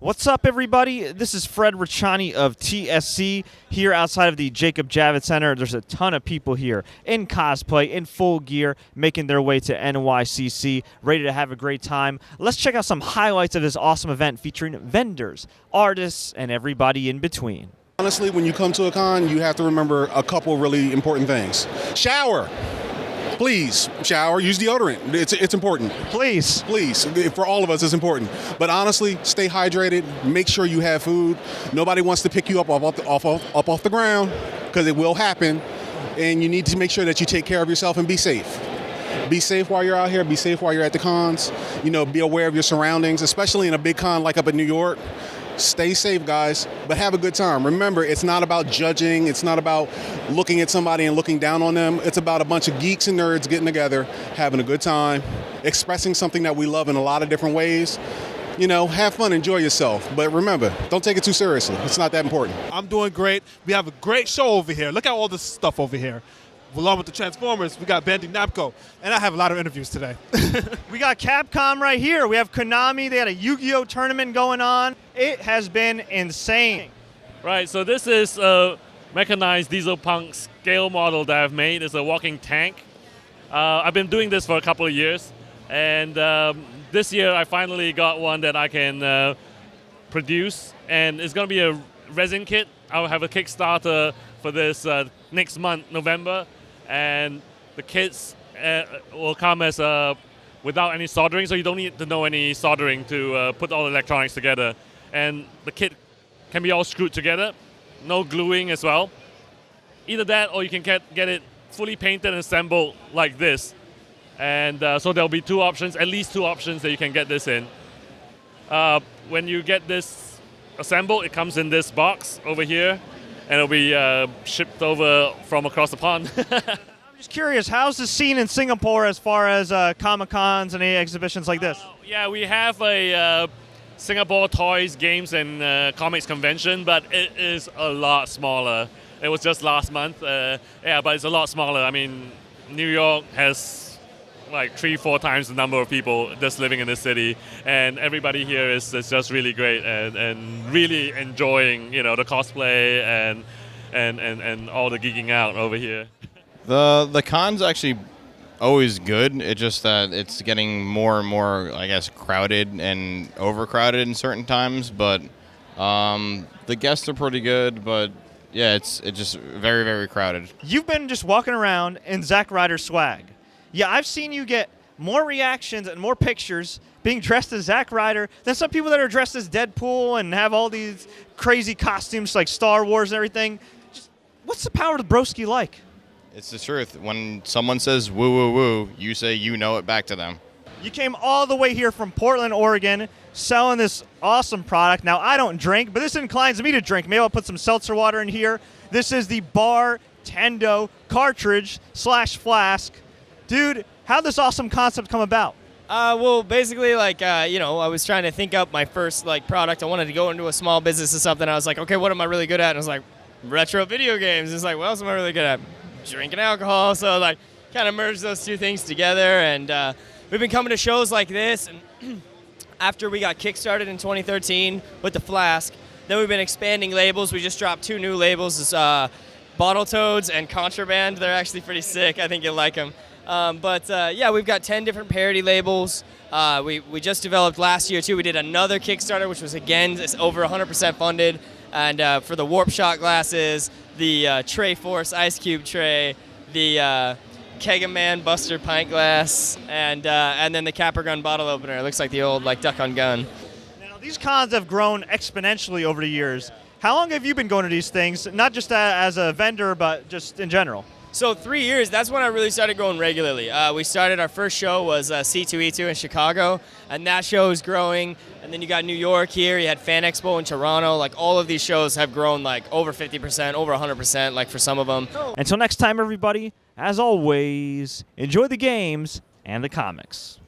What's up, everybody? This is Fred Ricciani of TSC here outside of the Jacob Javits Center. There's a ton of people here in cosplay, in full gear, making their way to NYCC, ready to have a great time. Let's check out some highlights of this awesome event featuring vendors, artists, and everybody in between. Honestly, when you come to a con, you have to remember a couple really important things. Shower. Please, shower, use deodorant. It's important. Please. Please, for all of us, it's important. But honestly, stay hydrated, make sure you have food. Nobody wants to pick you up off the ground, because it will happen. And you need to make sure that you take care of yourself and be safe. Be safe while you're out here, be safe while you're at the cons. You know, be aware of your surroundings, especially in a big con like up in New York. Stay safe, guys, but have a good time. Remember, it's not about judging. It's not about looking at somebody and looking down on them. It's about a bunch of geeks and nerds getting together, having a good time, expressing something that we love in a lot of different ways. You know, have fun, enjoy yourself. But remember, don't take it too seriously. It's not that important. I'm doing great. We have a great show over here. Look at all this stuff over here. Along with the Transformers, we got Bandai Namco, and I have a lot of interviews today. We got Capcom right here. We have Konami. They had a Yu-Gi-Oh tournament going on. It has been insane. Right, so this is a mechanized diesel punk scale model that I've made. It's a walking tank. I've been doing this for a couple of years, and this year I finally got one that I can produce, and it's going to be a resin kit. I'll have a Kickstarter for this next month, November, and the kits will come as without any soldering, so you don't need to know any soldering to put all the electronics together. And the kit can be all screwed together, no gluing as well. Either that, or you can get it fully painted and assembled like this. And so there'll be two options, at least two options that you can get this in. When you get this assembled, it comes in this box over here, and it'll be shipped over from across the pond. I'm just curious, how's the scene in Singapore as far as Comic-Cons and any exhibitions like this? Yeah, we have a Singapore Toys, Games, and Comics Convention, but it is a lot smaller. It was just last month. But it's a lot smaller. I mean, New York has like 3-4 times the number of people just living in this city, and everybody here is just really great and really enjoying, you know, the cosplay and all the geeking out over here. The con's actually always good. It's just that it's getting more and more, I guess, crowded and overcrowded in certain times. But the guests are pretty good. But yeah, it's just very, very crowded. You've been just walking around in Zack Ryder swag. Yeah, I've seen you get more reactions and more pictures being dressed as Zack Ryder than some people that are dressed as Deadpool and have all these crazy costumes like Star Wars and everything. Just, what's the power of Broski like? It's the truth. When someone says woo, woo, woo, you say you know it back to them. You came all the way here from Portland, Oregon, selling this awesome product. Now, I don't drink, but this inclines me to drink. Maybe I'll put some seltzer water in here. This is the Bar Tendo cartridge/flask. Dude, how'd this awesome concept come about? Well, basically, I was trying to think up my first, product. I wanted to go into a small business or something. I was like, okay, what am I really good at? And I was like, retro video games. It's like, what else am I really good at? Drinking alcohol. So, kind of merged those two things together. And we've been coming to shows like this. And after we got kickstarted in 2013 with the flask, then we've been expanding labels. We just dropped 2 new labels. It's Bottle Toads and Contraband. They're actually pretty sick. I think you'll like them. We've got 10 different parody labels. We just developed last year, too. We did another Kickstarter, which was, again, it's over 100% funded. And for the Warp Shot glasses, the Tray Force Ice Cube tray, the Kegaman Buster pint glass, and then the Capper Gun bottle opener. It looks like the old, Duck on Gun. Now, these cons have grown exponentially over the years. How long have you been going to these things, not just as a vendor, but just in general? So 3 years, that's when I really started going regularly. We started, our first show was C2E2 in Chicago, and that show is growing. And then you got New York here, you had Fan Expo in Toronto. All of these shows have grown over 50%, over 100%, for some of them. Until next time, everybody, as always, enjoy the games and the comics.